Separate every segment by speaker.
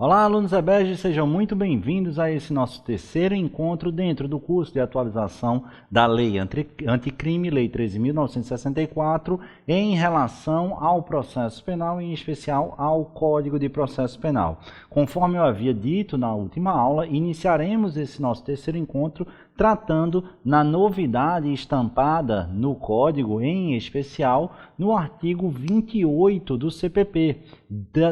Speaker 1: Olá, alunos EBED, sejam muito bem-vindos a esse nosso terceiro encontro dentro do curso de atualização da Lei Anticrime, Lei 13.964, em relação ao processo penal, em especial ao Código de Processo Penal. Conforme eu havia dito na última aula, iniciaremos esse nosso terceiro encontro tratando na novidade estampada no Código, em especial no artigo 28 do CPP,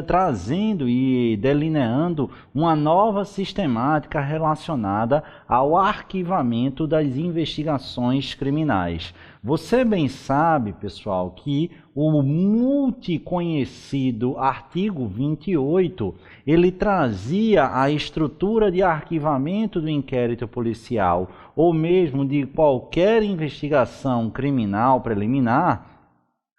Speaker 1: trazendo e delineando uma nova sistemática relacionada ao arquivamento das investigações criminais. Você bem sabe, pessoal, que o multiconhecido artigo 28, ele trazia a estrutura de arquivamento do inquérito policial ou mesmo de qualquer investigação criminal preliminar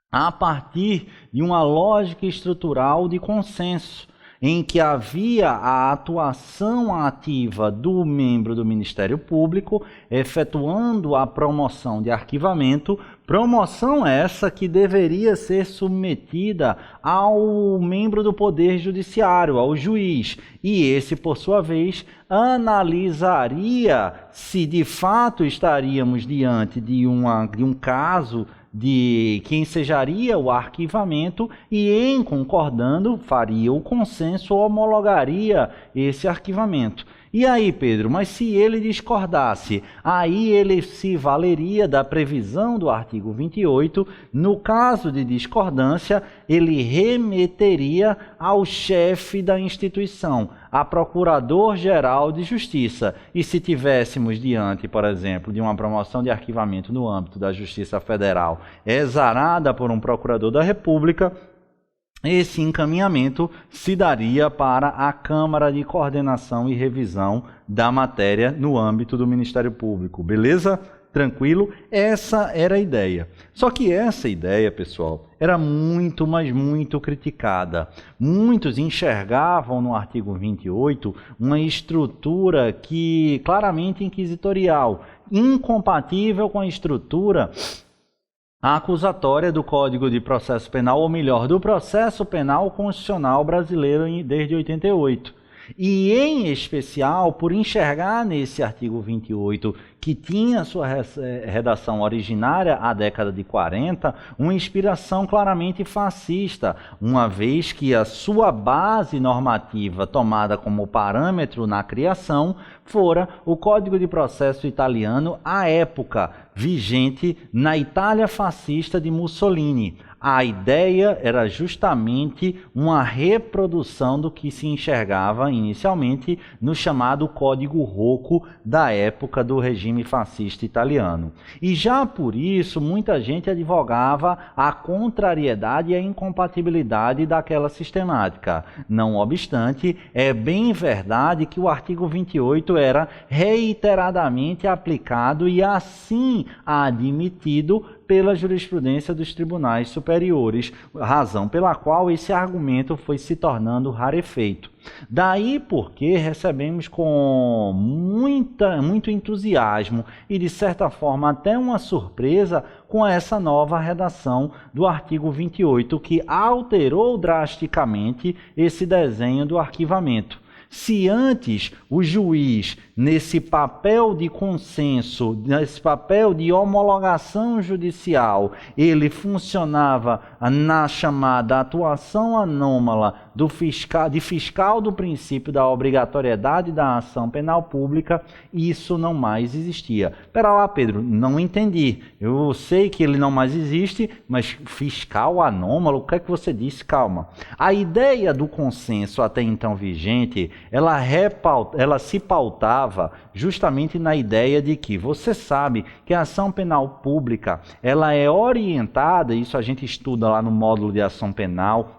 Speaker 1: a partir de uma lógica estrutural de consenso, em que havia a atuação ativa do membro do Ministério Público, efetuando a promoção de arquivamento, promoção essa que deveria ser submetida ao membro do Poder Judiciário, ao juiz, e esse, por sua vez, analisaria se de fato estaríamos diante de um caso de que ensejaria o arquivamento e, em concordando, faria o consenso, homologaria esse arquivamento. E aí, Pedro, mas se ele discordasse, aí ele se valeria da previsão do artigo 28, no caso de discordância, ele remeteria ao chefe da instituição, a Procurador-Geral de Justiça. E se tivéssemos diante, por exemplo, de uma promoção de arquivamento no âmbito da Justiça Federal exarada por um Procurador da República, esse encaminhamento se daria para a Câmara de Coordenação e Revisão da matéria no âmbito do Ministério Público. Beleza? Tranquilo? Essa era a ideia. Só que essa ideia, pessoal, era muito, mas muito criticada. Muitos enxergavam no artigo 28 uma estrutura que claramente inquisitorial, incompatível com a estrutura acusatória do Código de Processo Penal, ou melhor, do processo penal constitucional brasileiro desde 88. E, em especial, por enxergar nesse artigo 28, que tinha sua redação originária à década de 40, uma inspiração claramente fascista, uma vez que a sua base normativa tomada como parâmetro na criação fora o Código de Processo italiano à época, vigente na Itália fascista de Mussolini. A ideia era justamente uma reprodução do que se enxergava inicialmente no chamado Código Rocco da época do regime fascista italiano. E já por isso, muita gente advogava a contrariedade e a incompatibilidade daquela sistemática. Não obstante, é bem verdade que o artigo 28 era reiteradamente aplicado e assim admitido pela jurisprudência dos tribunais superiores, razão pela qual esse argumento foi se tornando rarefeito. Daí porque recebemos com muito entusiasmo e, de certa forma, até uma surpresa com essa nova redação do artigo 28, que alterou drasticamente esse desenho do arquivamento. Se antes o juiz, nesse papel de consenso, nesse papel de homologação judicial, ele funcionava na chamada atuação anômala de fiscal do princípio da obrigatoriedade da ação penal pública, isso não mais existia. Pera lá, Pedro, não entendi. Eu sei que ele não mais existe, mas fiscal anômalo, o que é que você disse? Calma. A ideia do consenso até então vigente, ela se pautava justamente na ideia de que você sabe que a ação penal pública, ela é orientada, isso a gente estuda lá no módulo de ação penal,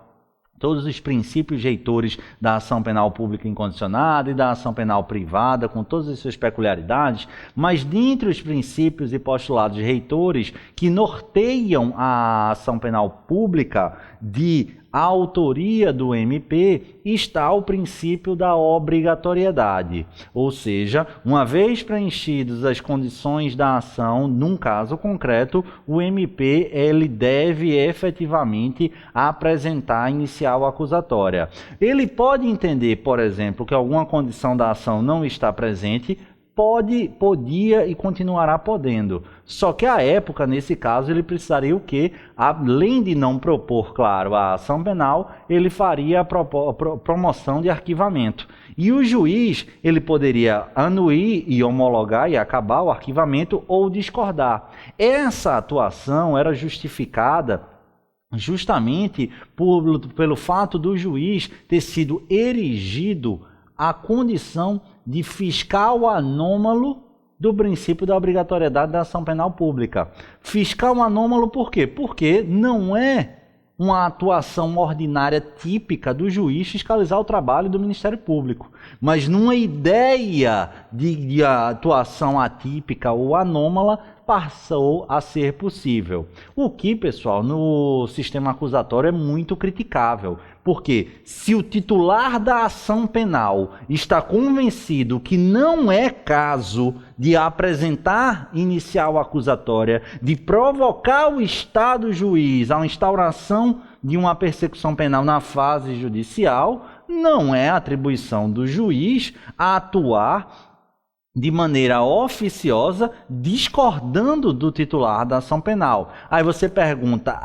Speaker 1: todos os princípios reitores da ação penal pública incondicionada e da ação penal privada, com todas as suas peculiaridades, mas dentre os princípios e postulados reitores que norteiam a ação penal pública de a autoria do MP, está o princípio da obrigatoriedade. Ou seja, uma vez preenchidas as condições da ação, num caso concreto, o MP ele deve efetivamente apresentar a inicial acusatória. Ele pode entender, por exemplo, que alguma condição da ação não está presente, podia e continuará podendo. Só que à época, nesse caso, ele precisaria o quê? Além de não propor, claro, a ação penal, ele faria a promoção de arquivamento. E o juiz, ele poderia anuir e homologar e acabar o arquivamento ou discordar. Essa atuação era justificada justamente pelo fato do juiz ter sido erigido à condição de fiscal anômalo do princípio da obrigatoriedade da ação penal pública. Fiscal anômalo por quê? Porque não é uma atuação ordinária típica do juiz fiscalizar o trabalho do Ministério Público, mas numa ideia de atuação atípica ou anômala, passou a ser possível. O que, pessoal, no sistema acusatório é muito criticável, porque se o titular da ação penal está convencido que não é caso de apresentar inicial acusatória, de provocar o Estado juiz à instauração de uma persecução penal na fase judicial, não é atribuição do juiz a atuar de maneira oficiosa, discordando do titular da ação penal. Aí você pergunta,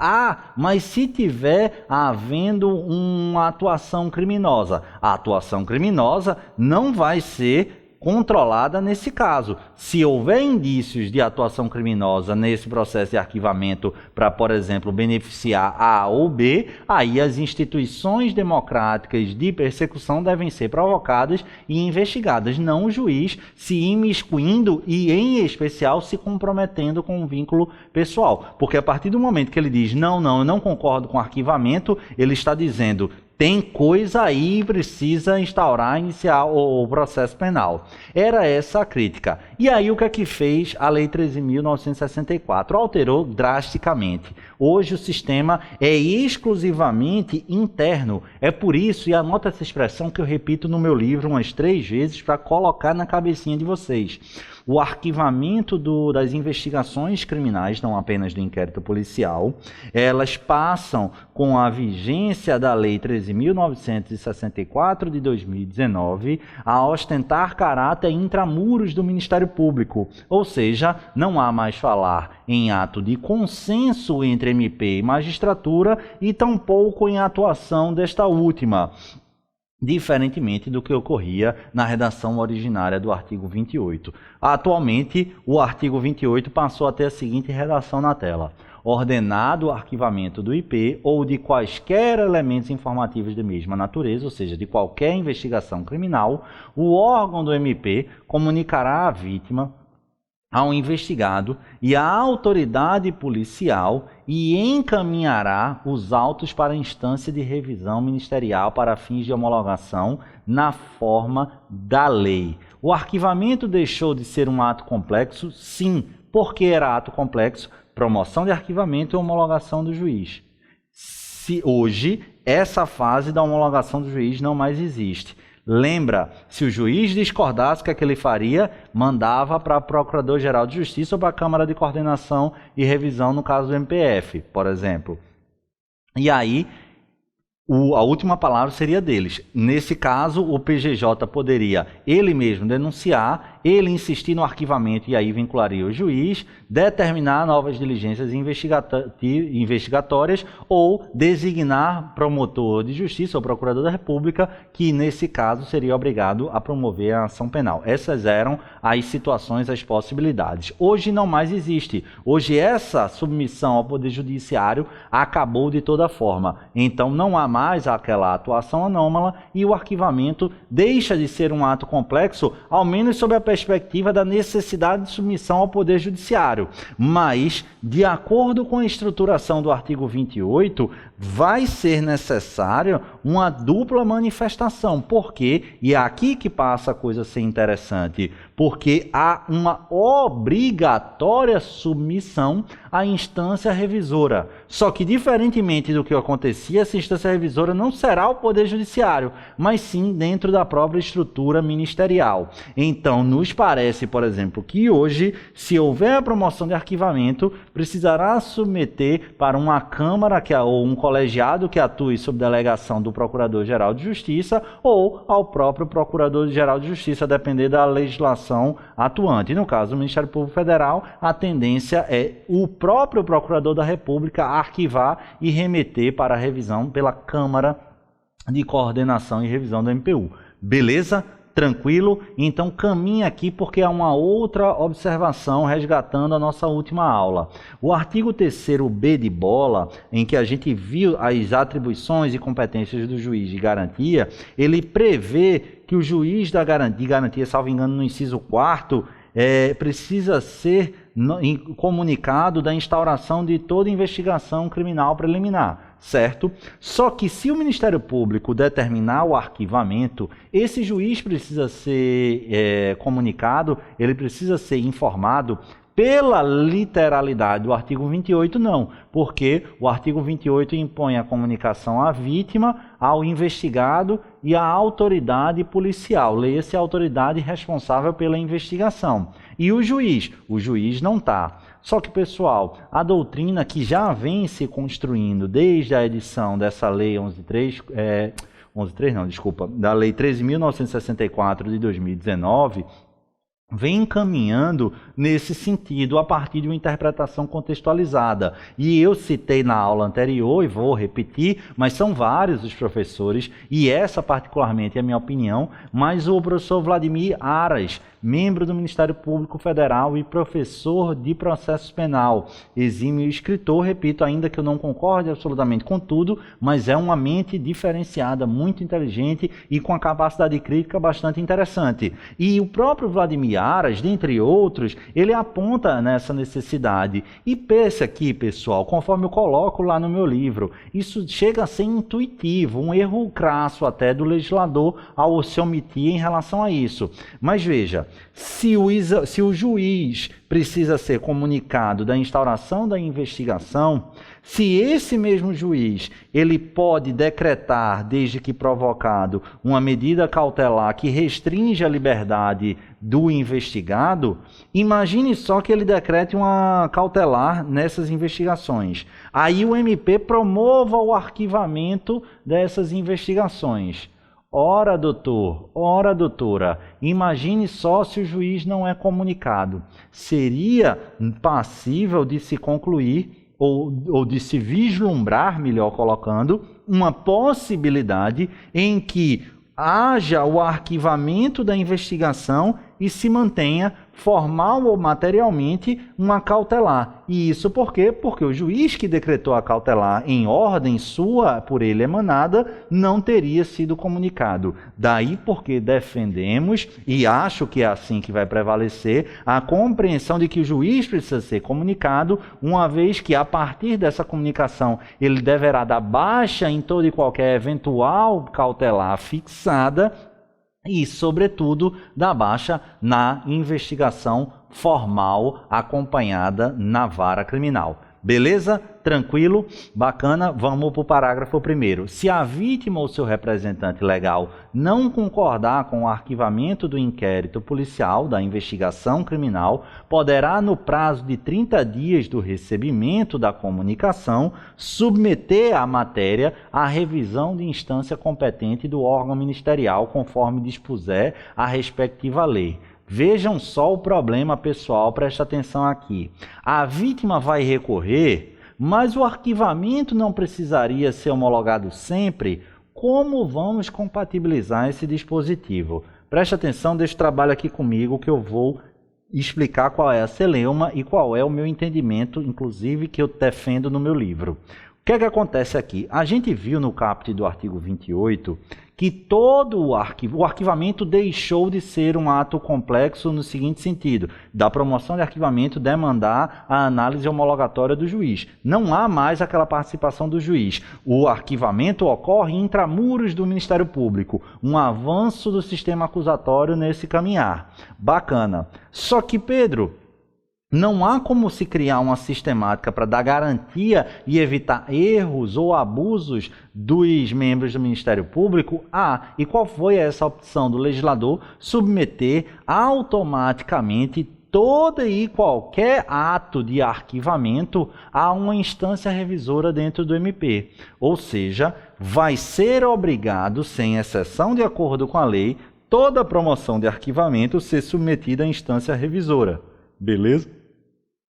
Speaker 1: mas se tiver havendo uma atuação criminosa? A atuação criminosa não vai ser controlada nesse caso. Se houver indícios de atuação criminosa nesse processo de arquivamento para, por exemplo, beneficiar A ou B, aí as instituições democráticas de persecução devem ser provocadas e investigadas, não o juiz se imiscuindo e, em especial, se comprometendo com um vínculo pessoal. Porque a partir do momento que ele diz, não, eu não concordo com o arquivamento, ele está dizendo, tem coisa aí, precisa instaurar, iniciar o processo penal. Era essa a crítica. E aí o que é que fez a Lei 13.964? Alterou drasticamente. Hoje o sistema é exclusivamente interno. É por isso, e anota essa expressão que eu repito no meu livro umas 3 vezes para colocar na cabecinha de vocês. O arquivamento das investigações criminais, não apenas do inquérito policial, elas passam com a vigência da Lei 13.964 de 2019 a ostentar caráter intramuros do Ministério Público, ou seja, não há mais falar em ato de consenso entre MP e magistratura e tampouco em atuação desta última, diferentemente do que ocorria na redação originária do artigo 28. Atualmente, o artigo 28 passou a ter a seguinte redação na tela: ordenado o arquivamento do IP ou de quaisquer elementos informativos de mesma natureza, ou seja, de qualquer investigação criminal, o órgão do MP comunicará à vítima, ao investigado e à autoridade policial e encaminhará os autos para a instância de revisão ministerial para fins de homologação na forma da lei. O arquivamento deixou de ser um ato complexo? Sim. Por que era ato complexo? Promoção de arquivamento e homologação do juiz. Hoje, essa fase da homologação do juiz não mais existe. Lembra, se o juiz discordasse, o que é que ele faria? Mandava para o Procurador-Geral de Justiça ou para a Câmara de Coordenação e Revisão, no caso do MPF, por exemplo. E aí, a última palavra seria deles. Nesse caso, o PGJ poderia ele mesmo denunciar, ele insistir no arquivamento e aí vincularia o juiz, determinar novas diligências investigatórias ou designar promotor de justiça ou procurador da República, que nesse caso seria obrigado a promover a ação penal. Essas eram as situações, as possibilidades. Hoje não mais existe. Hoje essa submissão ao Poder Judiciário acabou de toda forma. Então não há mais aquela atuação anômala e o arquivamento deixa de ser um ato complexo, ao menos sob a perspectiva da necessidade de submissão ao Poder Judiciário. Mas, de acordo com a estruturação do artigo 28, vai ser necessário uma dupla manifestação. Por quê? E é aqui que passa a coisa a ser interessante. porque há uma obrigatória submissão à instância revisora. Só que, diferentemente do que acontecia, essa instância revisora não será o Poder Judiciário, mas sim dentro da própria estrutura ministerial. Então, nos parece, por exemplo, que hoje, se houver a promoção de arquivamento, precisará submeter para uma Câmara ou um colegiado que atue sob delegação do Procurador-Geral de Justiça ou ao próprio Procurador-Geral de Justiça, a depender da legislação atuante. No caso do Ministério Público Federal, a tendência é o próprio Procurador da República arquivar e remeter para revisão pela Câmara de Coordenação e Revisão do MPU. Beleza? Tranquilo? Então caminha aqui porque há uma outra observação resgatando a nossa última aula. O artigo 3º-B de bola, em que a gente viu as atribuições e competências do juiz de garantia, ele prevê que o juiz de garantia, salvo engano, no inciso 4º, precisa ser comunicado da instauração de toda investigação criminal preliminar, certo? Só que se o Ministério Público determinar o arquivamento, esse juiz precisa ser comunicado, ele precisa ser informado. Pela literalidade do artigo 28, não, porque o artigo 28 impõe a comunicação à vítima, ao investigado e à autoridade policial. Leia-se a autoridade responsável pela investigação. E o juiz não está. Só que, pessoal, a doutrina que já vem se construindo desde a edição dessa lei da Lei 13.964 de 2019, vem encaminhando nesse sentido a partir de uma interpretação contextualizada. E eu citei na aula anterior e vou repetir, mas são vários os professores, e essa particularmente é a minha opinião, mas o professor Vladimir Aras, membro do Ministério Público Federal e professor de processo penal, exímio escritor, repito, ainda que eu não concorde absolutamente com tudo, mas é uma mente diferenciada, muito inteligente e com a capacidade crítica bastante interessante. E o próprio Vladimir Aras, dentre outros, ele aponta nessa necessidade. E pense aqui, pessoal, conforme eu coloco lá no meu livro, isso chega a ser intuitivo, um erro crasso até do legislador ao se omitir em relação a isso. Mas veja, se o juiz precisa ser comunicado da instauração da investigação, se esse mesmo juiz ele pode decretar, desde que provocado, uma medida cautelar que restringe a liberdade do investigado, imagine só que ele decrete uma cautelar nessas investigações. Aí o MP promova o arquivamento dessas investigações. Ora, doutor, ora, doutora, imagine só se o juiz não é comunicado. Seria passível de se concluir ou de se vislumbrar, melhor colocando, uma possibilidade em que haja o arquivamento da investigação e se mantenha formal ou materialmente uma cautelar. E isso por quê? Porque o juiz que decretou a cautelar em ordem sua, por ele emanada, não teria sido comunicado. Daí porque defendemos, e acho que é assim que vai prevalecer, a compreensão de que o juiz precisa ser comunicado, uma vez que a partir dessa comunicação ele deverá dar baixa em toda e qualquer eventual cautelar fixada, e, sobretudo, da baixa na investigação formal acompanhada na vara criminal. Beleza? Tranquilo? Bacana? Vamos para o parágrafo 1º. Se a vítima ou seu representante legal não concordar com o arquivamento do inquérito policial da investigação criminal, poderá, no prazo de 30 dias do recebimento da comunicação, submeter a matéria à revisão de instância competente do órgão ministerial, conforme dispuser a respectiva lei. Vejam só o problema, pessoal, presta atenção aqui. A vítima vai recorrer, mas o arquivamento não precisaria ser homologado sempre. Como vamos compatibilizar esse dispositivo? Presta atenção, deixa o trabalho aqui comigo que eu vou explicar qual é a celeuma e qual é o meu entendimento, inclusive que eu defendo no meu livro. que é que acontece aqui? A gente viu no caput do artigo 28 que todo o arquivamento deixou de ser um ato complexo no seguinte sentido: da promoção de arquivamento demandar a análise homologatória do juiz. Não há mais aquela participação do juiz. O arquivamento ocorre intramuros do Ministério Público. Um avanço do sistema acusatório nesse caminhar. Bacana. Só que, Pedro, não há como se criar uma sistemática para dar garantia e evitar erros ou abusos dos membros do Ministério Público? E qual foi essa opção do legislador? Submeter automaticamente todo e qualquer ato de arquivamento a uma instância revisora dentro do MP. Ou seja, vai ser obrigado, sem exceção de acordo com a lei, toda a promoção de arquivamento ser submetida à instância revisora. Beleza?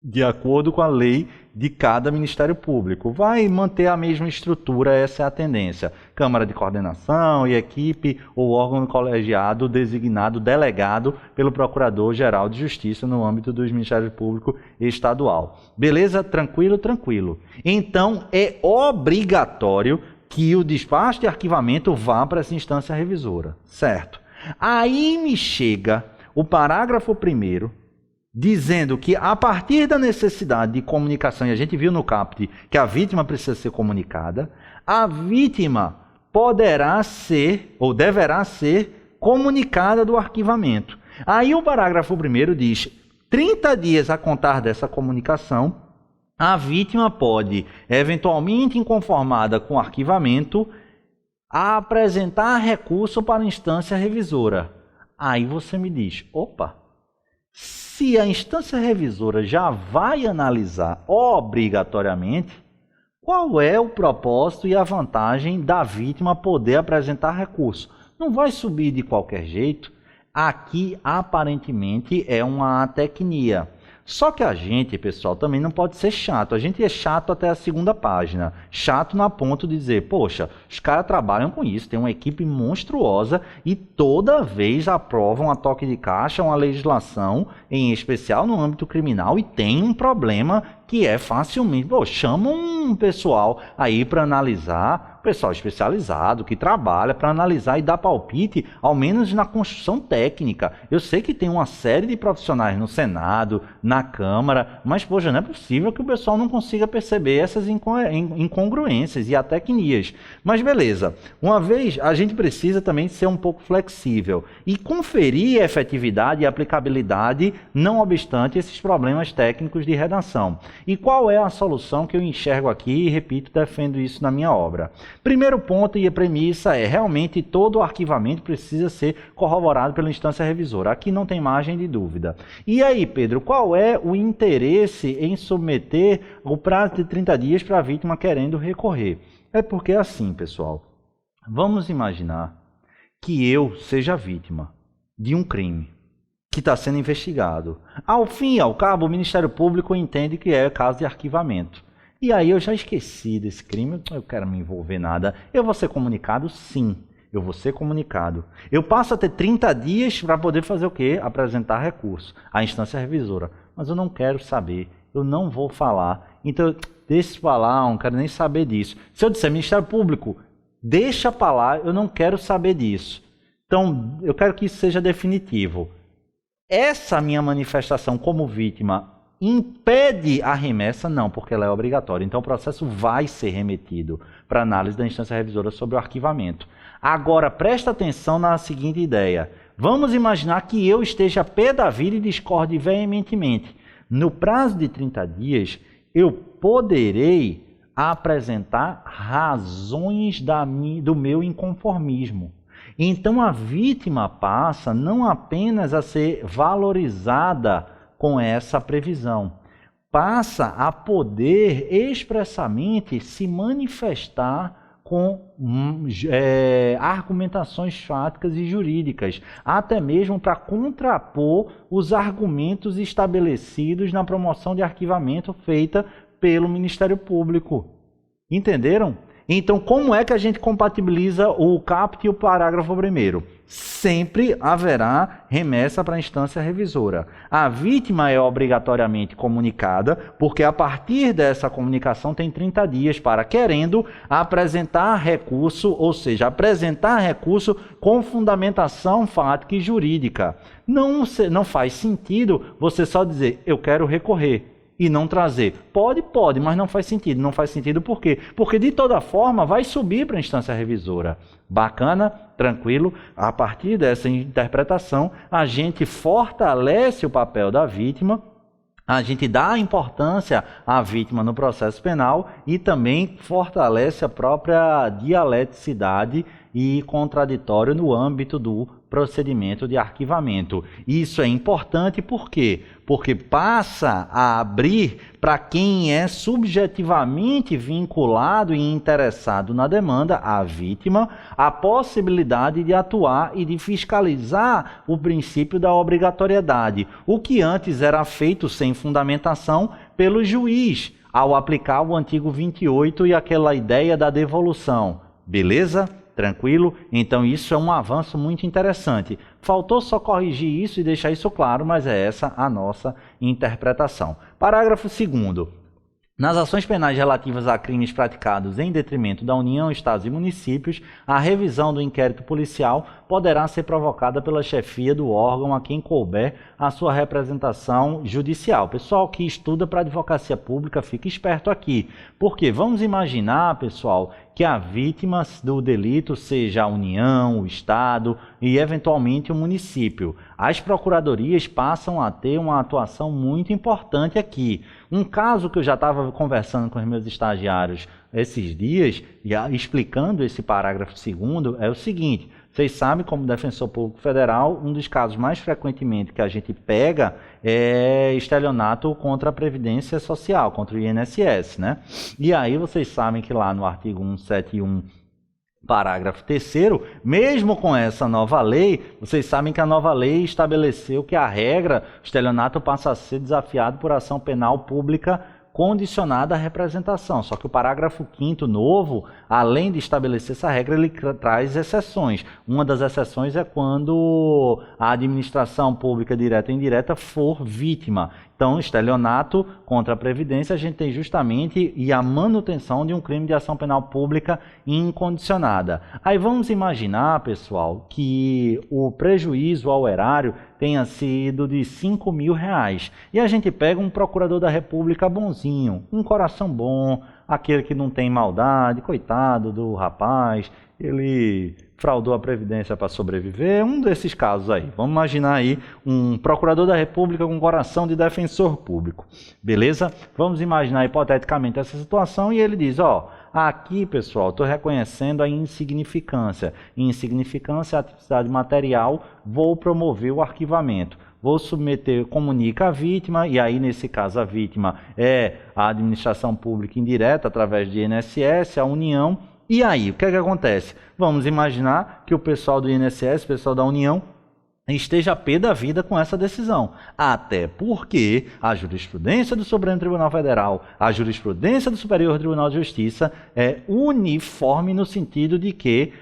Speaker 1: De acordo com a lei de cada Ministério Público. Vai manter a mesma estrutura, essa é a tendência. Câmara de coordenação e equipe ou órgão colegiado designado, delegado pelo Procurador-Geral de Justiça no âmbito dos Ministérios Públicos Estadual. Beleza? Tranquilo, tranquilo. Então, é obrigatório que o despacho de arquivamento vá para essa instância revisora. Certo? Aí me chega o parágrafo 1º, dizendo que a partir da necessidade de comunicação, e a gente viu no caput que a vítima precisa ser comunicada, a vítima poderá ser ou deverá ser comunicada do arquivamento. Aí o parágrafo 1º diz: 30 dias a contar dessa comunicação, a vítima pode, eventualmente inconformada com o arquivamento, apresentar recurso para a instância revisora. Aí você me diz: opa, se a instância revisora já vai analisar obrigatoriamente, qual é o propósito e a vantagem da vítima poder apresentar recurso? Não vai subir de qualquer jeito. Aqui, aparentemente, é uma atecnia. Só que a gente, pessoal, também não pode ser chato. A gente é chato até a 2ª página. Chato na ponto de dizer, poxa, os caras trabalham com isso, tem uma equipe monstruosa e toda vez aprovam a toque de caixa uma legislação, em especial no âmbito criminal, e tem um problema que é facilmente... chama um pessoal aí para analisar, pessoal especializado, que trabalha para analisar e dar palpite, ao menos na construção técnica. Eu sei que tem uma série de profissionais no Senado, na Câmara, mas, poxa, não é possível que o pessoal não consiga perceber essas incongruências e atecnias. Mas beleza, uma vez a gente precisa também ser um pouco flexível e conferir a efetividade e aplicabilidade, não obstante esses problemas técnicos de redação. E qual é a solução que eu enxergo aqui e, repito, defendo isso na minha obra? Primeiro ponto e a premissa é: realmente todo o arquivamento precisa ser corroborado pela instância revisora. Aqui não tem margem de dúvida. E aí, Pedro, qual é o interesse em submeter o prazo de 30 dias para a vítima querendo recorrer? É porque assim, pessoal, vamos imaginar que eu seja vítima de um crime que está sendo investigado. Ao fim e ao cabo, o Ministério Público entende que é caso de arquivamento. E aí eu já esqueci desse crime, eu quero me envolver nada. Eu vou ser comunicado? Sim, eu vou ser comunicado. Eu passo a ter 30 dias para poder fazer o quê? Apresentar recurso à instância revisora. Mas eu não quero saber, eu não vou falar. Então, deixa eu falar, não quero nem saber disso. Se eu disser Ministério Público, deixa para lá, eu não quero saber disso. Então, eu quero que isso seja definitivo. Essa minha manifestação como vítima impede a remessa? Não, porque ela é obrigatória. Então o processo vai ser remetido para análise da instância revisora sobre o arquivamento. Agora, presta atenção na seguinte ideia. Vamos imaginar que eu esteja pé da vida e discorde veementemente. No prazo de 30 dias, eu poderei apresentar razões do meu inconformismo. Então a vítima passa não apenas a ser valorizada com essa previsão, passa a poder expressamente se manifestar com argumentações fáticas e jurídicas, até mesmo para contrapor os argumentos estabelecidos na promoção de arquivamento feita pelo Ministério Público. Entenderam? Então, como é que a gente compatibiliza o caput e o parágrafo 1º? Sempre haverá remessa para a instância revisora. A vítima é obrigatoriamente comunicada, porque a partir dessa comunicação tem 30 dias para, querendo, apresentar recurso, ou seja, apresentar recurso com fundamentação fática e jurídica. Não faz sentido você só dizer, eu quero recorrer, e não trazer. Pode, mas não faz sentido. Não faz sentido por quê? Porque de toda forma vai subir para a instância revisora. Bacana, tranquilo. A partir dessa interpretação, a gente fortalece o papel da vítima, a gente dá importância à vítima no processo penal e também fortalece a própria dialeticidade e contraditório no âmbito do procedimento de arquivamento. Isso é importante por quê? Porque passa a abrir para quem é subjetivamente vinculado e interessado na demanda, a vítima, a possibilidade de atuar e de fiscalizar o princípio da obrigatoriedade, o que antes era feito sem fundamentação pelo juiz, ao aplicar o artigo 28 e aquela ideia da devolução. Beleza? Tranquilo? Então isso é um avanço muito interessante. Faltou só corrigir isso e deixar isso claro, mas é essa a nossa interpretação. Parágrafo 2º. Nas ações penais relativas a crimes praticados em detrimento da União, Estados e municípios, a revisão do inquérito policial poderá ser provocada pela chefia do órgão a quem couber a sua representação judicial. Pessoal que estuda para advocacia pública, fique esperto aqui. Porque vamos imaginar, pessoal, que a vítima do delito seja a União, o Estado e, eventualmente, o município. As procuradorias passam a ter uma atuação muito importante aqui. Um caso que eu já estava conversando com os meus estagiários esses dias, explicando esse parágrafo 2º, é o seguinte: vocês sabem, como defensor público federal, um dos casos mais frequentemente que a gente pega é estelionato contra a Previdência Social, contra o INSS, né? E aí vocês sabem que lá no artigo 171, parágrafo 3º, mesmo com essa nova lei, vocês sabem que a nova lei estabeleceu que a regra, o estelionato passa a ser desafiado por ação penal pública condicionada à representação. Só que o parágrafo 5º novo, além de estabelecer essa regra, ele traz exceções. Uma das exceções é quando a administração pública direta e indireta for vítima. Então, estelionato contra a Previdência, a gente tem justamente a manutenção de um crime de ação penal pública incondicionada. Aí vamos imaginar, pessoal, que o prejuízo ao erário tenha sido de R$5.000. E a gente pega um procurador da República bonzinho, um coração bom, aquele que não tem maldade, coitado do rapaz, ele fraudou a Previdência para sobreviver, um desses casos aí. Vamos imaginar aí um procurador da República com coração de defensor público, beleza? Vamos imaginar hipoteticamente essa situação e ele diz, aqui, pessoal, estou reconhecendo a insignificância. Insignificância é a atividade material, vou promover o arquivamento. Vou submeter, comunica a vítima, e aí nesse caso a vítima é a administração pública indireta através de INSS, a União. E aí, o que é que acontece? Vamos imaginar que o pessoal do INSS, o pessoal da União, esteja pé da vida com essa decisão. Até porque a jurisprudência do Supremo Tribunal Federal, a jurisprudência do Superior Tribunal de Justiça é uniforme no sentido de que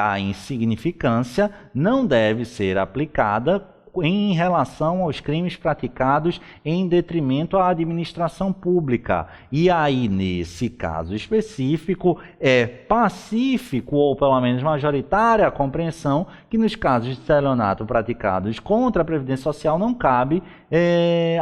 Speaker 1: a insignificância não deve ser aplicada em relação aos crimes praticados em detrimento à administração pública. E aí, nesse caso específico, é pacífico, ou pelo menos majoritária, a compreensão que nos casos de estelionato praticados contra a Previdência Social não cabe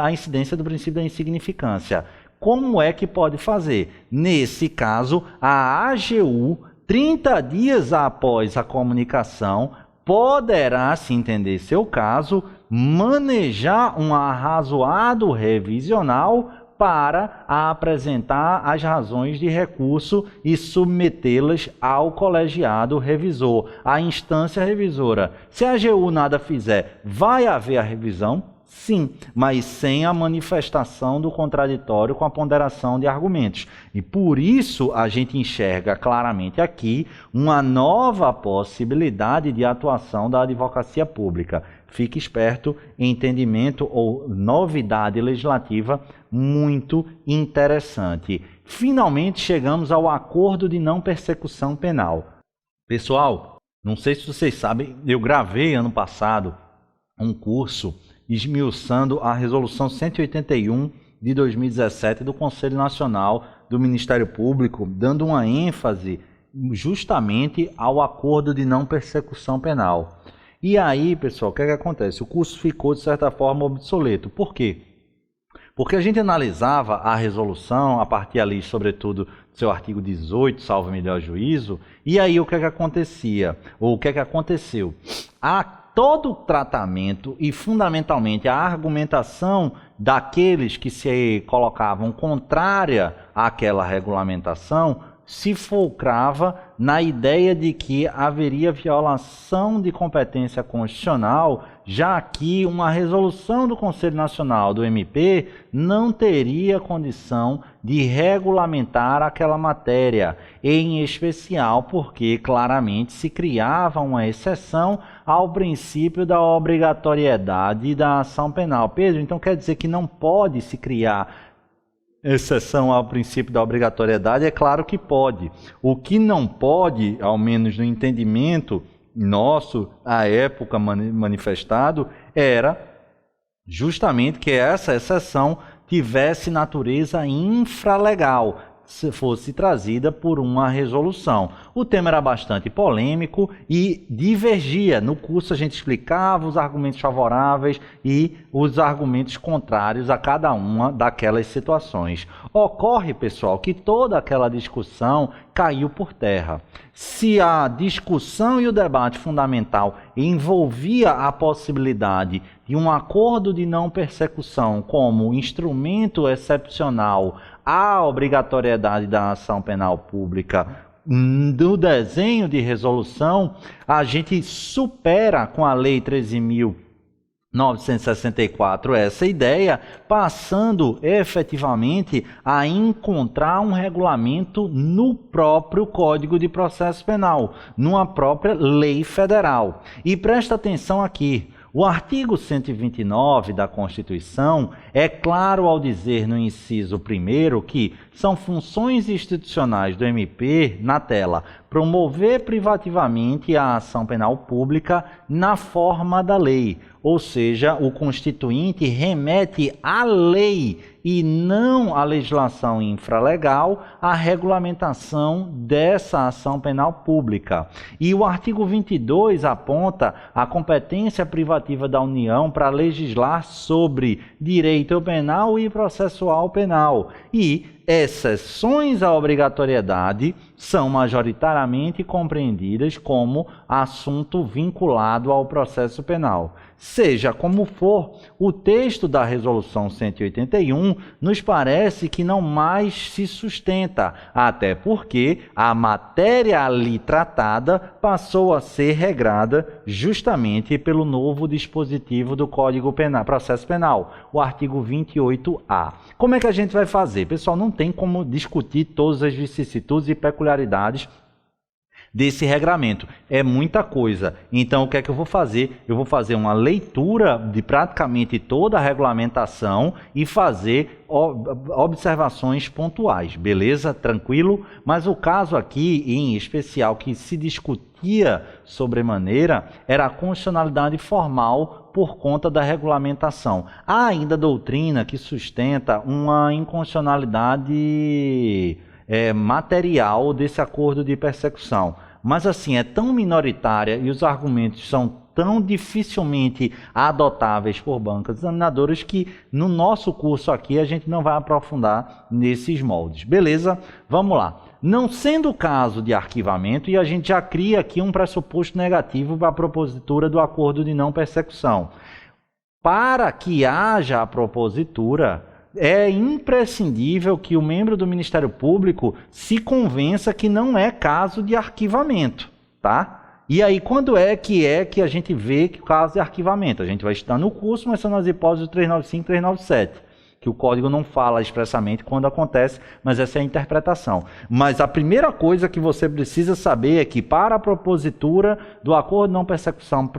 Speaker 1: a incidência do princípio da insignificância. Como é que pode fazer? Nesse caso, a AGU, 30 dias após a comunicação, poderá, se entender seu caso, manejar um arrazoado revisional para apresentar as razões de recurso e submetê-las ao colegiado revisor, à instância revisora. Se a AGU nada fizer, vai haver a revisão? Sim, mas sem a manifestação do contraditório com a ponderação de argumentos. E por isso a gente enxerga claramente aqui uma nova possibilidade de atuação da advocacia pública. Fique esperto, entendimento ou novidade legislativa muito interessante. finalmente chegamos ao acordo de não persecução penal. Pessoal, não sei se vocês sabem, eu gravei ano passado um curso esmiuçando a Resolução 181 de 2017 do Conselho Nacional do Ministério Público, dando uma ênfase justamente ao acordo de não persecução penal. E aí, pessoal, o que acontece? O curso ficou, de certa forma, obsoleto. Por quê? Porque a gente analisava a resolução a partir ali, sobretudo, do seu artigo 18, salvo melhor juízo, e aí o que acontecia? Ou o que aconteceu? Todo o tratamento e, fundamentalmente, a argumentação daqueles que se colocavam contrária àquela regulamentação se fulcrava na ideia de que haveria violação de competência constitucional, já que uma resolução do Conselho Nacional do MP não teria condição de regulamentar aquela matéria, em especial porque claramente se criava uma exceção ao princípio da obrigatoriedade da ação penal. Pedro, então quer dizer que não pode se criar exceção ao princípio da obrigatoriedade? É claro que pode. O que não pode, ao menos no entendimento nosso, à época manifestado, era justamente que essa exceção tivesse natureza infralegal, se fosse trazida por uma resolução. O tema era bastante polêmico e divergia. No curso a gente explicava os argumentos favoráveis e os argumentos contrários a cada uma daquelas situações. Ocorre, pessoal, que toda aquela discussão caiu por terra. Se a discussão e o debate fundamental envolvia a possibilidade de um acordo de não persecução como instrumento excepcional à obrigatoriedade da ação penal pública do desenho de resolução, a gente supera com a Lei 13.964 essa ideia, passando efetivamente a encontrar um regulamento no próprio Código de Processo Penal, numa própria lei federal. E presta atenção aqui. O artigo 129 da Constituição é claro ao dizer no inciso 1º que são funções institucionais do MP, na tela, promover privativamente a ação penal pública na forma da lei, ou seja, o Constituinte remete à lei e não à legislação infralegal a regulamentação dessa ação penal pública. E o artigo 22 aponta a competência privativa da União para legislar sobre direito penal e processual penal. E exceções à obrigatoriedade são majoritariamente compreendidas como assunto vinculado ao processo penal. Seja como for, o texto da Resolução 181 nos parece que não mais se sustenta, até porque a matéria ali tratada passou a ser regrada justamente pelo novo dispositivo do Código Penal, Processo Penal, o artigo 28A. Como é que a gente vai fazer? Pessoal, não tem como discutir todas as vicissitudes e peculiaridades desse regramento. É muita coisa. Então, o que é que eu vou fazer? Eu vou fazer uma leitura de praticamente toda a regulamentação e fazer observações pontuais. Beleza? Tranquilo? Mas o caso aqui, em especial, que se discutia sobremaneira, era a constitucionalidade formal por conta da regulamentação. Há ainda doutrina que sustenta uma inconstitucionalidade material desse acordo de persecução. Mas assim, é tão minoritária e os argumentos são tão dificilmente adotáveis por bancas examinadoras que no nosso curso aqui a gente não vai aprofundar nesses moldes. Beleza? Vamos lá. Não sendo o caso de arquivamento, e a gente já cria aqui um pressuposto negativo para a propositura do acordo de não persecução. Para que haja a propositura, é imprescindível que o membro do Ministério Público se convença que não é caso de arquivamento, tá? E aí, quando é que a gente vê que o caso de arquivamento? A gente vai estudar no curso, mas são nas hipóteses do 395 e 397, que o código não fala expressamente quando acontece, mas essa é a interpretação. Mas a primeira coisa que você precisa saber é que, para a propositura do acordo de não persecução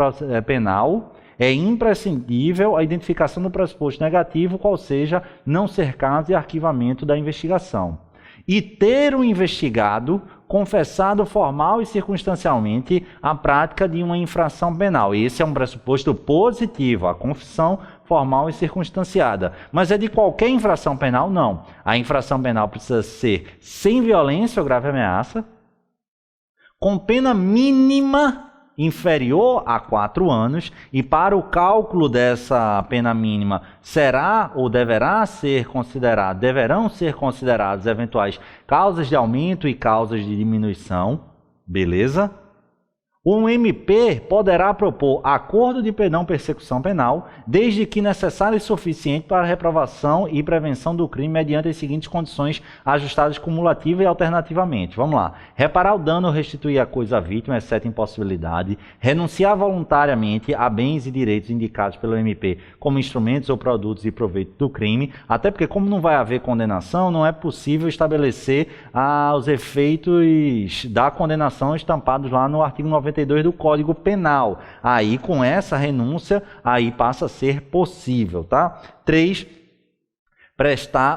Speaker 1: penal, é imprescindível a identificação do pressuposto negativo, qual seja não ser caso de arquivamento da investigação. e ter o investigado confessado formal e circunstancialmente a prática de uma infração penal. Esse é um pressuposto positivo, a confissão formal e circunstanciada. Mas é de qualquer infração penal? Não. A infração penal precisa ser sem violência ou grave ameaça, com pena mínima inferior a 4 anos, e para o cálculo dessa pena mínima deverão ser considerados eventuais causas de aumento e causas de diminuição, beleza? O MP poderá propor acordo de perdão persecução penal, desde que necessário e suficiente para a reprovação e prevenção do crime mediante as seguintes condições ajustadas cumulativa e alternativamente. Vamos lá. Reparar o dano ou restituir a coisa à vítima, exceto impossibilidade. Renunciar voluntariamente a bens e direitos indicados pelo MP como instrumentos ou produtos de proveito do crime, até porque como não vai haver condenação, não é possível estabelecer os efeitos da condenação estampados lá no artigo 92 do Código Penal. Aí, com essa renúncia, aí passa a ser possível, tá? 3,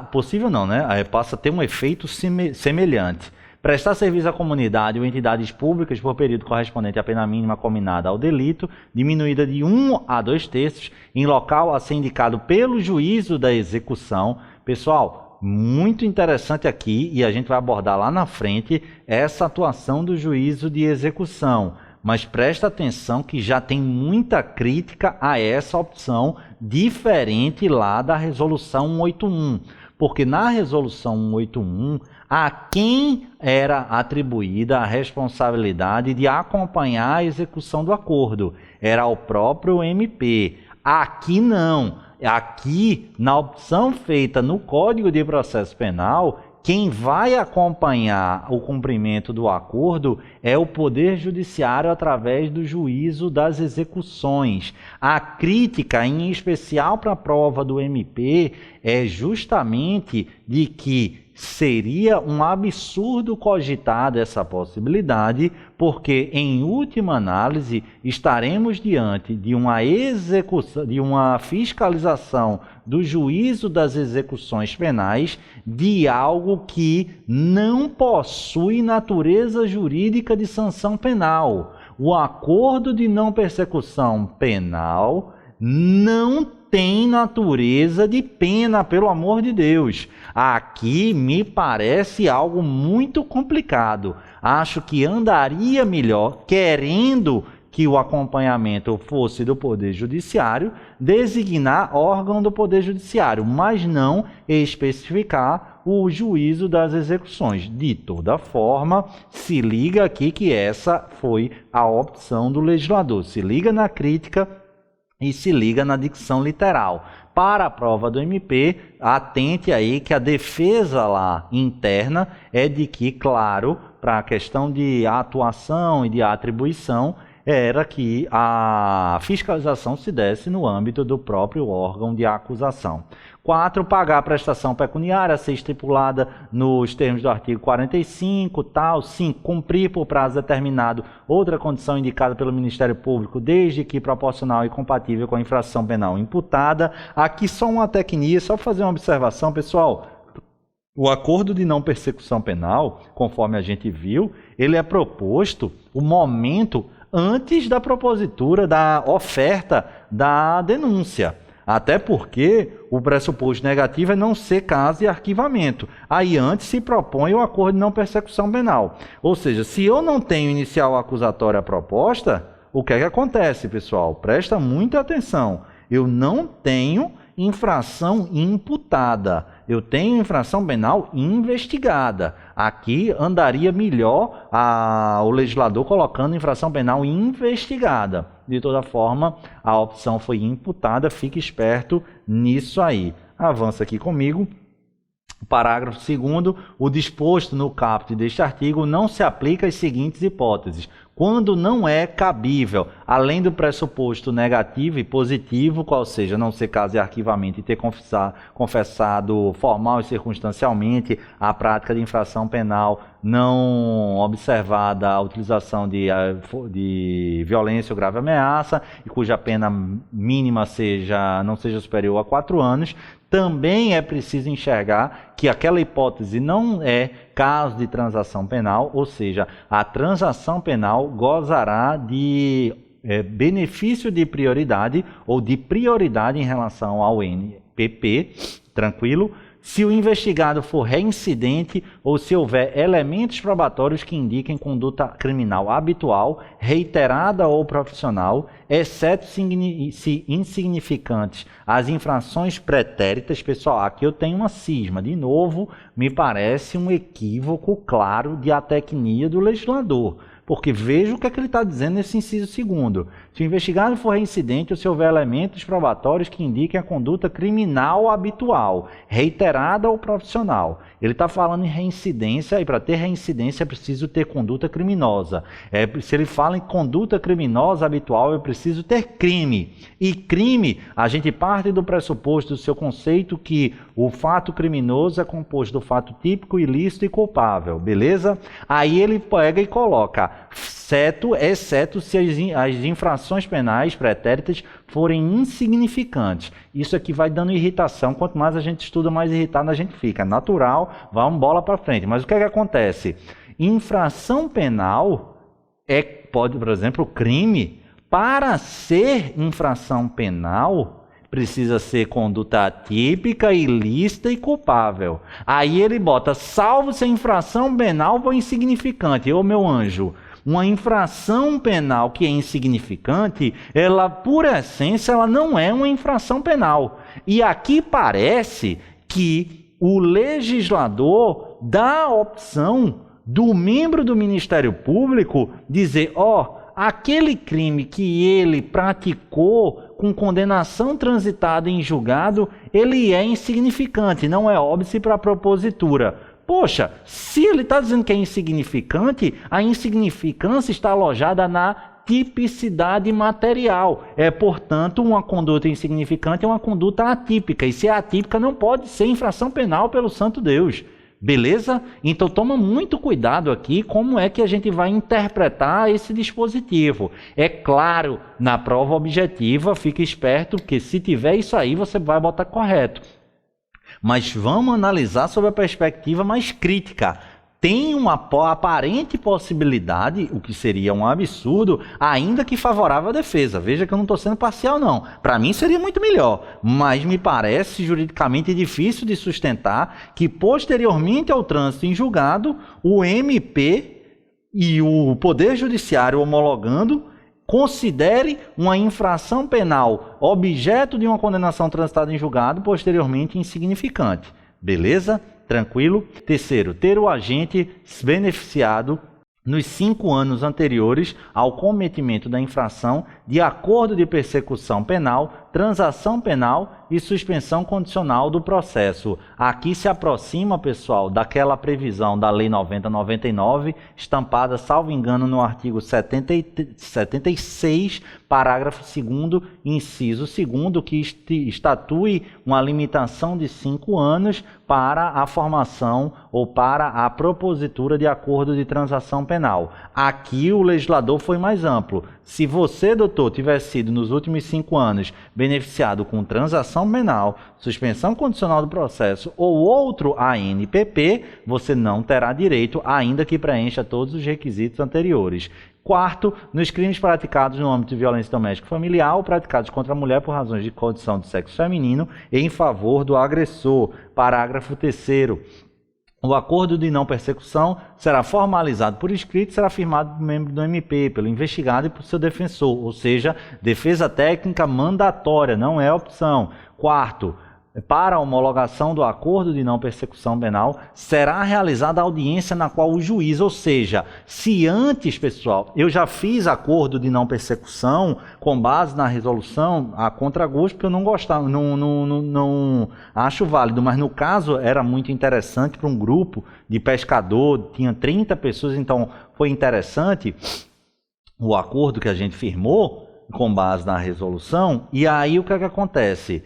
Speaker 1: possível não, né? Aí passa a ter um efeito semelhante. Prestar serviço à comunidade ou entidades públicas por período correspondente à pena mínima combinada ao delito, diminuída de 1 a 2/3, em local a ser indicado pelo juízo da execução. Pessoal, muito interessante aqui, e a gente vai abordar lá na frente essa atuação do juízo de execução. Mas presta atenção que já tem muita crítica a essa opção, diferente lá da Resolução 181. Porque na Resolução 181, a quem era atribuída a responsabilidade de acompanhar a execução do acordo? Era o próprio MP. Aqui não. Aqui, na opção feita no Código de Processo Penal, quem vai acompanhar o cumprimento do acordo é o Poder Judiciário através do juízo das execuções. A crítica, em especial para a prova do MP, é justamente de que seria um absurdo cogitar essa possibilidade, porque, em última análise, estaremos diante de uma execução, de uma fiscalização do juízo das execuções penais de algo que não possui natureza jurídica de sanção penal. O acordo de não persecução penal não tem natureza de pena, pelo amor de Deus. Aqui me parece algo muito complicado. Acho que andaria melhor, querendo que o acompanhamento fosse do Poder Judiciário, designar órgão do Poder Judiciário, mas não especificar o juízo das execuções. De toda forma, se liga aqui que essa foi a opção do legislador. Se liga na crítica e se liga na dicção literal. Para a prova do MP, atente aí que a defesa lá interna é de que, claro, para a questão de atuação e de atribuição, era que a fiscalização se desse no âmbito do próprio órgão de acusação. 4, pagar a prestação pecuniária a ser estipulada nos termos do artigo 45, tal. 5, cumprir por prazo determinado outra condição indicada pelo Ministério Público, desde que proporcional e compatível com a infração penal imputada. Aqui só uma tecnia, só fazer uma observação, pessoal. O acordo de não persecução penal, conforme a gente viu, ele é proposto o momento antes da propositura da oferta da denúncia. Até porque o pressuposto negativo é não ser caso de arquivamento. Aí antes se propõe o acordo de não persecução penal. Ou seja, se eu não tenho inicial acusatória proposta, o que é que acontece, pessoal? Presta muita atenção. Eu não tenho infração imputada. Eu tenho infração penal investigada. Aqui andaria melhor o legislador colocando infração penal investigada. De toda forma, a opção foi imputada. Fique esperto nisso aí. Avança aqui comigo. Parágrafo 2º, o disposto no caput deste artigo não se aplica às seguintes hipóteses. quando não é cabível, além do pressuposto negativo e positivo, qual seja, não ser caso de arquivamento e ter confessado formal e circunstancialmente a prática de infração penal, não observada a utilização de violência ou grave ameaça, e cuja pena mínima não seja superior a 4 anos, também é preciso enxergar que aquela hipótese não é caso de transação penal, ou seja, a transação penal gozará de benefício de prioridade ou de prioridade em relação ao NPP, tranquilo? Se o investigado for reincidente ou se houver elementos probatórios que indiquem conduta criminal habitual, reiterada ou profissional, exceto se insignificantes as infrações pretéritas. Pessoal, aqui eu tenho uma cisma. De novo, me parece um equívoco claro de atecnia do legislador. Porque veja o que é que ele está dizendo nesse inciso 2º. Se o investigado for reincidente ou se houver elementos probatórios que indiquem a conduta criminal habitual, reiterada ou profissional. Ele está falando em reincidência, e para ter reincidência é preciso ter conduta criminosa. Se ele fala em conduta criminosa habitual, é preciso ter crime. E crime, a gente parte do pressuposto do seu conceito que o fato criminoso é composto do fato típico, ilícito e culpável, beleza? Aí ele pega e coloca, exceto se as infrações penais pretéritas forem insignificantes. Isso aqui vai dando irritação. Quanto mais a gente estuda, mais irritado a gente fica. Natural, vamos bola para frente. Mas o que é que acontece? Infração penal pode, por exemplo, crime. Para ser infração penal, precisa ser conduta atípica, ilícita e culpável. Aí ele bota, salvo se a infração penal for insignificante. Ô meu anjo, uma infração penal que é insignificante, ela, por essência, ela não é uma infração penal. E aqui parece que o legislador dá a opção do membro do Ministério Público dizer, aquele crime que ele praticou com condenação transitada em julgado, ele é insignificante, não é óbice para a propositura. Poxa, se ele está dizendo que é insignificante, a insignificância está alojada na tipicidade material. Portanto, uma conduta insignificante é uma conduta atípica. E se é atípica, não pode ser infração penal pelo santo Deus. Beleza? Então toma muito cuidado aqui como é que a gente vai interpretar esse dispositivo. É claro, na prova objetiva, fique esperto, porque se tiver isso aí, você vai botar correto. Mas vamos analisar sob a perspectiva mais crítica. Tem uma aparente possibilidade, o que seria um absurdo, ainda que favorável à defesa. Veja que eu não estou sendo parcial, não. Para mim seria muito melhor, mas me parece juridicamente difícil de sustentar que, posteriormente ao trânsito em julgado, o MP e o Poder Judiciário homologando considere uma infração penal objeto de uma condenação transitada em julgado posteriormente insignificante. Beleza? Tranquilo? Terceiro, ter o agente beneficiado nos 5 anos anteriores ao cometimento da infração de acordo de persecução penal, transação penal e suspensão condicional do processo. Aqui se aproxima, pessoal, daquela previsão da Lei 90/99, estampada, salvo engano, no artigo 76, parágrafo 2º, inciso 2º, que estatui uma limitação de 5 anos para a formação ou para a propositura de acordo de transação penal. Aqui o legislador foi mais amplo. Se você, doutor, tivesse sido nos últimos 5 anos beneficiado com transação penal, suspensão condicional do processo ou outro ANPP, você não terá direito, ainda que preencha todos os requisitos anteriores. Quarto, nos crimes praticados no âmbito de violência doméstica e familiar ou praticados contra a mulher por razões de condição de sexo feminino em favor do agressor. Parágrafo 3º. O acordo de não persecução será formalizado por escrito e será firmado por membro do MP, pelo investigado e por seu defensor, ou seja, defesa técnica mandatória, não é opção. Quarto, para a homologação do acordo de não persecução penal, será realizada a audiência na qual o juiz, ou seja, se antes, pessoal, eu já fiz acordo de não persecução com base na resolução a contragosto, porque eu não gostava, não acho válido, mas no caso era muito interessante para um grupo de pescador, tinha 30 pessoas, então foi interessante. o acordo que a gente firmou com base na resolução, e aí o que é que acontece?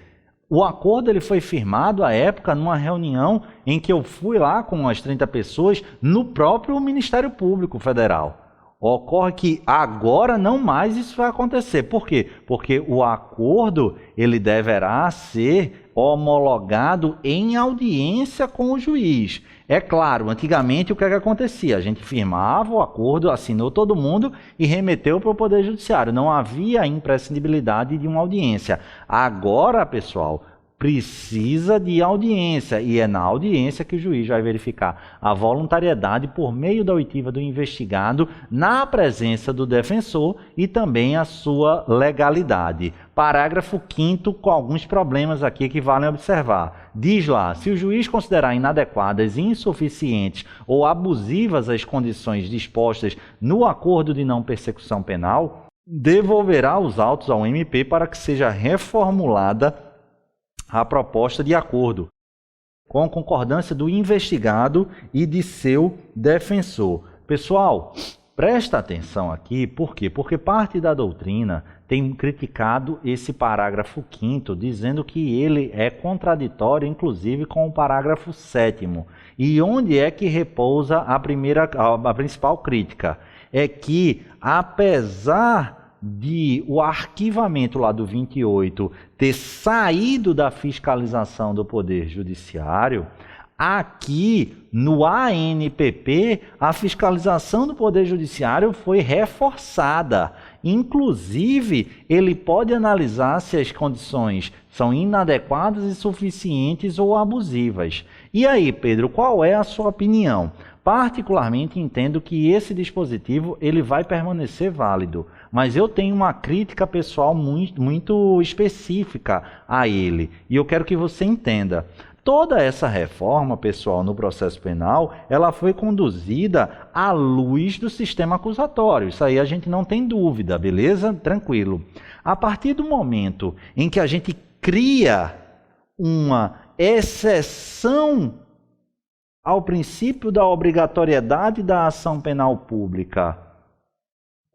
Speaker 1: O acordo ele foi firmado à época numa reunião em que eu fui lá com umas 30 pessoas no próprio Ministério Público Federal. Ocorre que agora não mais isso vai acontecer. Por quê? Porque o acordo ele deverá ser homologado em audiência com o juiz. É claro, antigamente o que é que acontecia? A gente firmava o acordo, assinou todo mundo e remeteu para o Poder Judiciário. Não havia imprescindibilidade de uma audiência. Agora, pessoal, precisa de audiência, e é na audiência que o juiz vai verificar a voluntariedade por meio da oitiva do investigado na presença do defensor e também a sua legalidade. Parágrafo 5º, com alguns problemas aqui que valem observar. Diz lá, se o juiz considerar inadequadas, insuficientes ou abusivas as condições dispostas no acordo de não persecução penal, devolverá os autos ao MP para que seja reformulada a proposta de acordo, com concordância do investigado e de seu defensor. Pessoal, presta atenção aqui, por quê? Porque parte da doutrina tem criticado esse parágrafo 5º, dizendo que ele é contraditório, inclusive, com o parágrafo 7º. E onde é que repousa a principal crítica? É que, apesar de o arquivamento lá do 28 ter saído da fiscalização do Poder Judiciário, aqui no ANPP a fiscalização do Poder Judiciário foi reforçada. Inclusive, ele pode analisar se as condições são inadequadas, insuficientes ou abusivas. E aí, Pedro, qual é a sua opinião? Particularmente entendo que esse dispositivo ele vai permanecer válido, mas eu tenho uma crítica pessoal muito específica a ele, e eu quero que você entenda. Toda essa reforma, pessoal, no processo penal, ela foi conduzida à luz do sistema acusatório. Isso aí a gente não tem dúvida, beleza? Tranquilo. A partir do momento em que a gente cria uma exceção ao princípio da obrigatoriedade da ação penal pública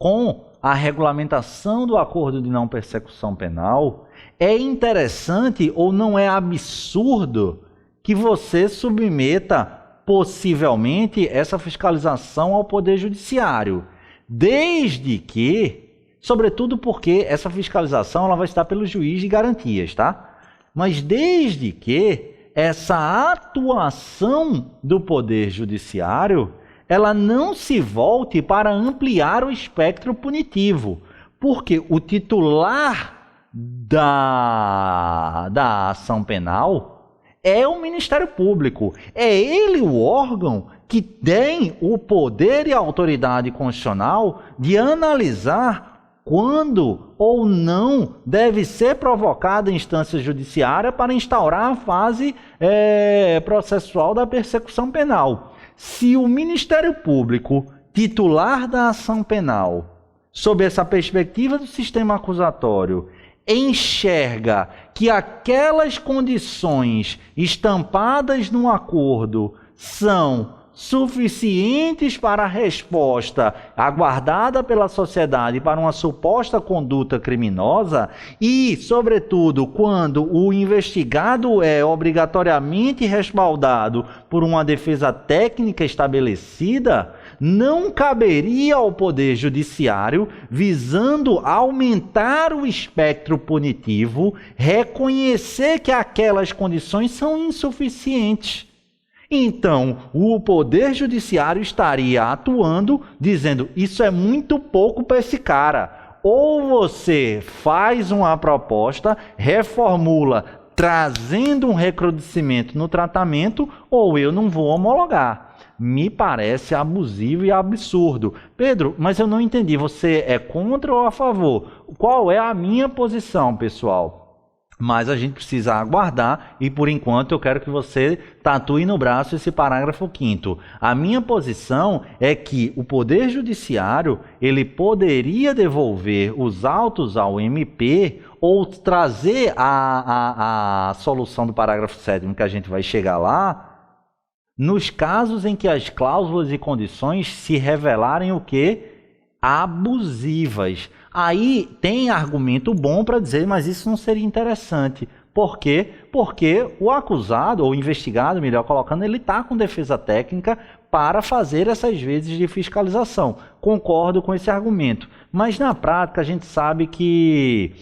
Speaker 1: com a regulamentação do acordo de não persecução penal, é interessante ou não é absurdo que você submeta possivelmente essa fiscalização ao Poder Judiciário, desde que, sobretudo porque essa fiscalização ela vai estar pelo juiz de garantias, tá? Mas desde que essa atuação do Poder Judiciário ela não se volte para ampliar o espectro punitivo, porque o titular da ação penal é o Ministério Público. É ele o órgão que tem o poder e a autoridade constitucional de analisar quando ou não deve ser provocada a instância judiciária para instaurar a fase processual da persecução penal. Se o Ministério Público, titular da ação penal, sob essa perspectiva do sistema acusatório, enxerga que aquelas condições estampadas no acordo são suficientes para a resposta aguardada pela sociedade para uma suposta conduta criminosa e, sobretudo, quando o investigado é obrigatoriamente respaldado por uma defesa técnica estabelecida, não caberia ao Poder Judiciário, visando aumentar o espectro punitivo, reconhecer que aquelas condições são insuficientes. Então, o Poder Judiciário estaria atuando, dizendo, isso é muito pouco para esse cara. Ou você faz uma proposta, reformula, trazendo um recrudescimento no tratamento, ou eu não vou homologar. Me parece abusivo e absurdo. Pedro, mas eu não entendi, você é contra ou a favor? Qual é a minha posição, pessoal? Mas a gente precisa aguardar e, por enquanto, eu quero que você tatue no braço esse parágrafo 5º. A minha posição é que o Poder Judiciário ele poderia devolver os autos ao MP ou trazer a solução do parágrafo 7º, que a gente vai chegar lá, nos casos em que as cláusulas e condições se revelarem o quê? abusivas. Aí tem argumento bom para dizer, mas isso não seria interessante. Por quê? Porque o acusado, ou investigado, melhor colocando, ele está com defesa técnica para fazer essas vezes de fiscalização. Concordo com esse argumento. Mas na prática a gente sabe que,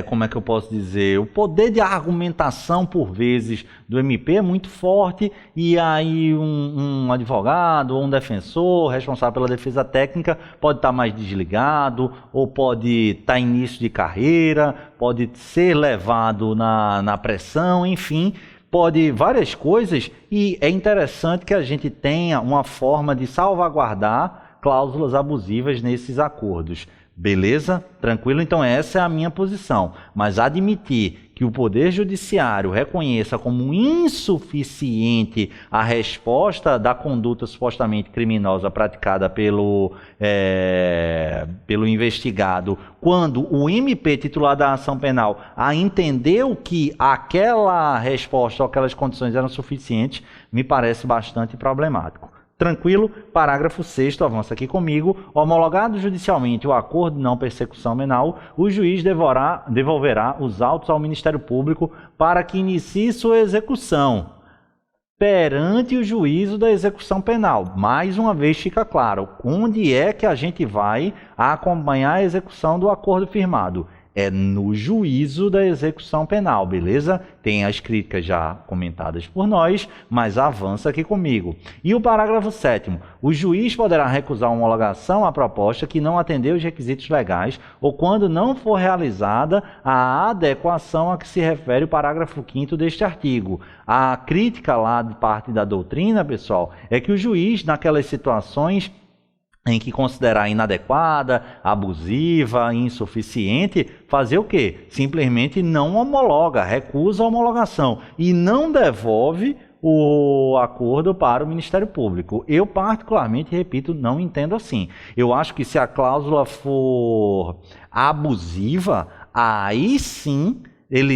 Speaker 1: como é que eu posso dizer, o poder de argumentação por vezes do MP é muito forte, e aí um advogado ou um defensor responsável pela defesa técnica pode estar mais desligado, ou pode estar em início de carreira, pode ser levado na pressão, enfim, pode várias coisas, e é interessante que a gente tenha uma forma de salvaguardar cláusulas abusivas nesses acordos. Beleza? Tranquilo? Então essa é a minha posição. Mas admitir que o Poder Judiciário reconheça como insuficiente a resposta da conduta supostamente criminosa praticada pelo investigado, quando o MP titular da ação penal entendeu que aquela resposta ou aquelas condições eram suficientes, me parece bastante problemático. Tranquilo? Parágrafo 6º, avança aqui comigo. Homologado judicialmente o acordo de não persecução penal, o juiz devolverá os autos ao Ministério Público para que inicie sua execução perante o juízo da execução penal. Mais uma vez fica claro, onde é que a gente vai acompanhar a execução do acordo firmado? É no juízo da execução penal, beleza? Tem as críticas já comentadas por nós, mas avança aqui comigo. E o parágrafo 7º. O juiz poderá recusar a homologação à proposta que não atendeu os requisitos legais ou quando não for realizada a adequação a que se refere o parágrafo 5º deste artigo. A crítica lá de parte da doutrina, pessoal, é que o juiz, naquelas situações em que considerar inadequada, abusiva, insuficiente, fazer o quê? Simplesmente não homologa, recusa a homologação e não devolve o acordo para o Ministério Público. Eu particularmente, repito, não entendo assim. Eu acho que se a cláusula for abusiva, aí sim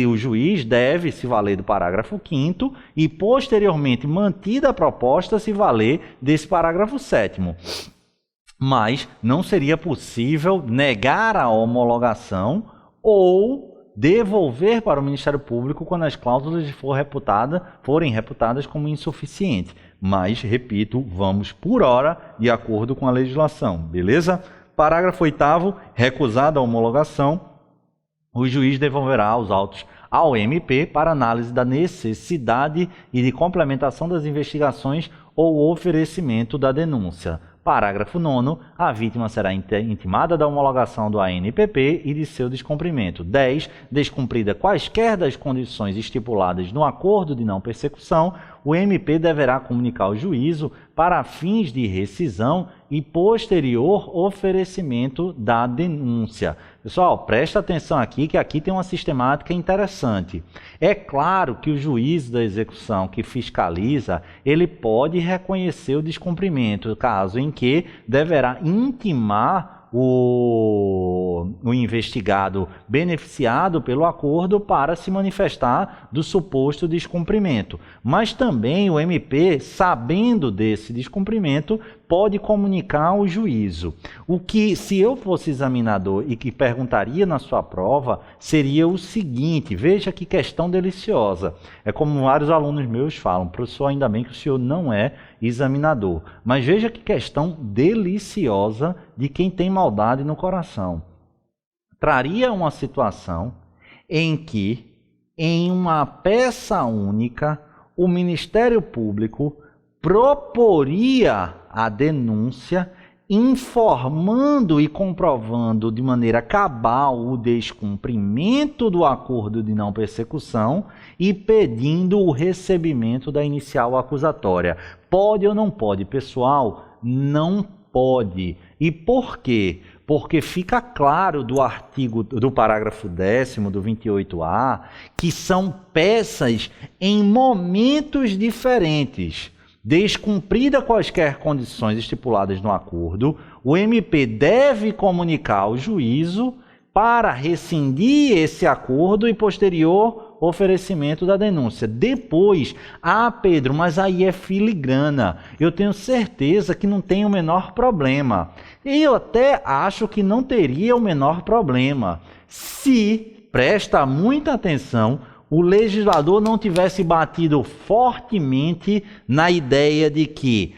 Speaker 1: o juiz deve se valer do parágrafo 5º e posteriormente, mantida a proposta, se valer desse parágrafo 7º. Mas não seria possível negar a homologação ou devolver para o Ministério Público quando as cláusulas forem reputadas como insuficientes. Mas, repito, vamos por hora de acordo com a legislação, beleza? Parágrafo 8º, recusada a homologação, o juiz devolverá os autos ao MP para análise da necessidade e de complementação das investigações ou oferecimento da denúncia. Parágrafo 9º, a vítima será intimada da homologação do ANPP e de seu descumprimento. 10. Descumprida quaisquer das condições estipuladas no acordo de não persecução, o MP deverá comunicar ao juízo para fins de rescisão e posterior oferecimento da denúncia. Pessoal, presta atenção aqui, que aqui tem uma sistemática interessante. É claro que o juiz da execução que fiscaliza, ele pode reconhecer o descumprimento, caso em que deverá intimar o investigado beneficiado pelo acordo para se manifestar do suposto descumprimento. Mas também o MP, sabendo desse descumprimento, pode comunicar ao juízo. O que, se eu fosse examinador e que perguntaria na sua prova, seria o seguinte, veja que questão deliciosa. É como vários alunos meus falam, professor, ainda bem que o senhor não é examinador. Mas veja que questão deliciosa de quem tem maldade no coração. Traria uma situação em que, em uma peça única, o Ministério Público proporia a denúncia, informando e comprovando de maneira cabal o descumprimento do acordo de não persecução e pedindo o recebimento da inicial acusatória. Pode ou não pode, pessoal? Não pode. E por quê? Porque fica claro do parágrafo 10º do 28A que são peças em momentos diferentes. Descumprida quaisquer condições estipuladas no acordo, o MP deve comunicar ao juízo para rescindir esse acordo e posterior oferecimento da denúncia. Depois, Pedro, mas aí é filigrana. Eu tenho certeza que não tem o menor problema. E eu até acho que não teria o menor problema se, presta muita atenção, o legislador não tivesse batido fortemente na ideia de que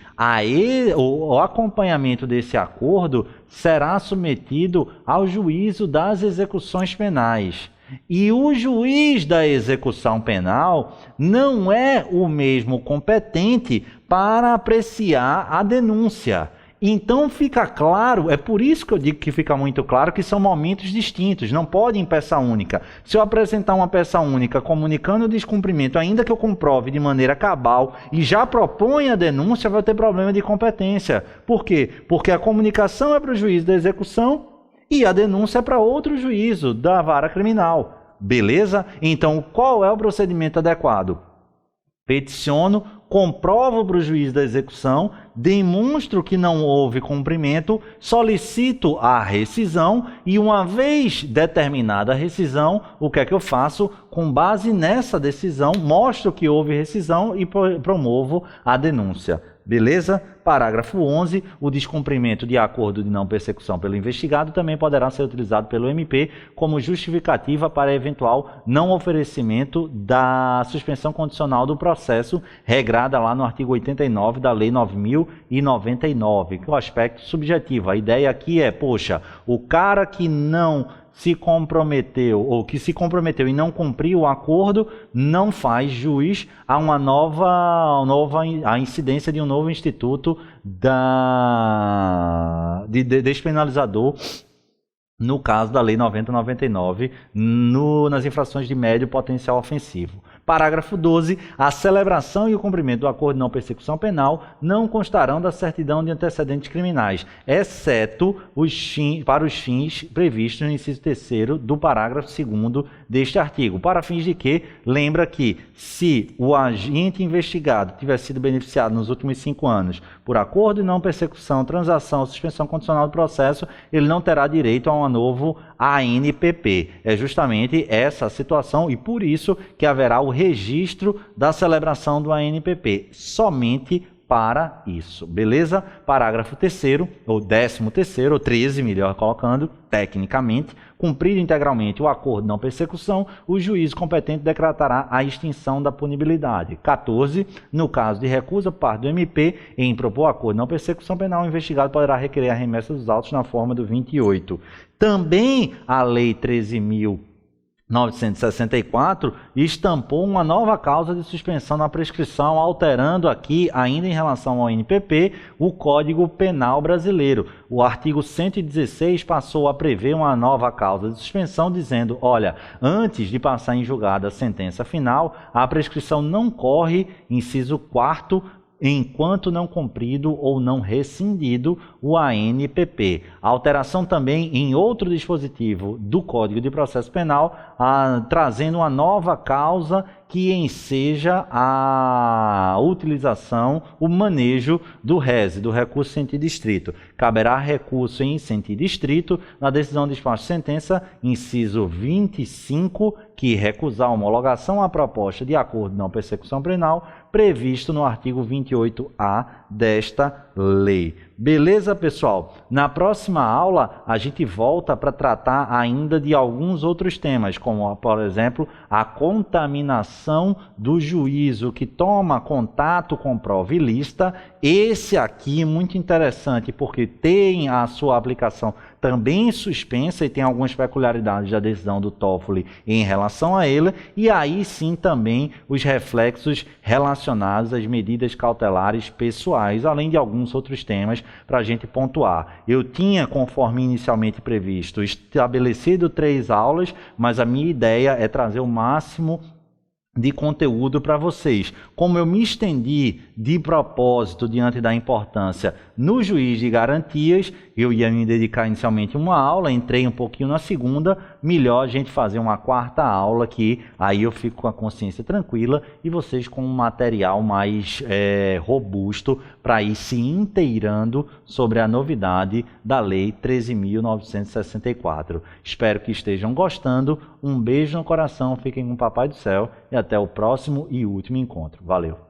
Speaker 1: o acompanhamento desse acordo será submetido ao juízo das execuções penais. E o juiz da execução penal não é o mesmo competente para apreciar a denúncia. Então fica claro, é por isso que eu digo que fica muito claro que são momentos distintos, não pode em peça única. Se eu apresentar uma peça única comunicando o descumprimento, ainda que eu comprove de maneira cabal e já proponha a denúncia, vai ter problema de competência. Por quê? Porque a comunicação é para o juiz da execução e a denúncia é para outro juízo da vara criminal. Beleza? Então, qual é o procedimento adequado? Peticiono, comprovo para o juiz da execução, demonstro que não houve cumprimento, solicito a rescisão e, uma vez determinada a rescisão, o que é que eu faço? Com base nessa decisão, mostro que houve rescisão e promovo a denúncia. Beleza? Parágrafo 11. O descumprimento de acordo de não persecução pelo investigado também poderá ser utilizado pelo MP como justificativa para eventual não oferecimento da suspensão condicional do processo, regrada lá no artigo 89 da Lei 9.099, que é o aspecto subjetivo. A ideia aqui é, poxa, o cara que não se comprometeu ou que se comprometeu e não cumpriu o acordo não faz jus a a incidência de um novo instituto de despenalizador, no caso da Lei 90/99, nas infrações de médio potencial ofensivo. Parágrafo 12. A celebração e o cumprimento do acordo de não persecução penal não constarão da certidão de antecedentes criminais, exceto para os fins previstos no inciso 3º do parágrafo 2º deste artigo. Para fins de que, lembra que, se o agente investigado tiver sido beneficiado nos últimos 5 anos por acordo de não persecução, transação ou suspensão condicional do processo, ele não terá direito a um novo ANPP. É justamente essa a situação e por isso que haverá o registro da celebração do ANPP, somente para isso, beleza? Parágrafo 3º, ou 13º, ou 13, melhor colocando, tecnicamente, cumprido integralmente o acordo de não persecução, o juiz competente decretará a extinção da punibilidade. 14. No caso de recusa por parte do MP em propor acordo de não persecução penal, o investigado poderá requerer a remessa dos autos na forma do 28. Também a Lei 13.964 estampou uma nova causa de suspensão na prescrição, alterando aqui, ainda em relação ao NPP, o Código Penal brasileiro. O artigo 116 passou a prever uma nova causa de suspensão, dizendo, olha, antes de passar em julgada a sentença final, a prescrição não corre, inciso 4º, enquanto não cumprido ou não rescindido o ANPP. A alteração também em outro dispositivo do Código de Processo Penal, trazendo uma nova causa que enseja a utilização, o manejo do RES, do recurso em sentido estrito. Caberá recurso em sentido estrito na decisão de despacho de sentença, inciso 25, que recusar a homologação à proposta de acordo de não persecução penal, previsto no artigo 28A desta lei. Beleza, pessoal? Na próxima aula, a gente volta para tratar ainda de alguns outros temas, como, por exemplo, a contaminação do juízo que toma contato com prova ilícita. Esse aqui é muito interessante, porque tem a sua aplicação também suspensa e tem algumas peculiaridades da decisão do Toffoli em relação a ele, e aí sim também os reflexos relacionados às medidas cautelares pessoais, além de alguns outros temas para a gente pontuar. Eu tinha, conforme inicialmente previsto, estabelecido 3 aulas, mas a minha ideia é trazer o máximo de conteúdo para vocês. Como eu me estendi de propósito diante da importância no juiz de garantias, eu ia me dedicar inicialmente a uma aula, entrei um pouquinho na segunda, melhor a gente fazer uma 4ª aula, que aí eu fico com a consciência tranquila e vocês com um material mais robusto para ir se inteirando sobre a novidade da Lei 13.964. Espero que estejam gostando, um beijo no coração, fiquem com o Papai do Céu e até o próximo e último encontro. Valeu!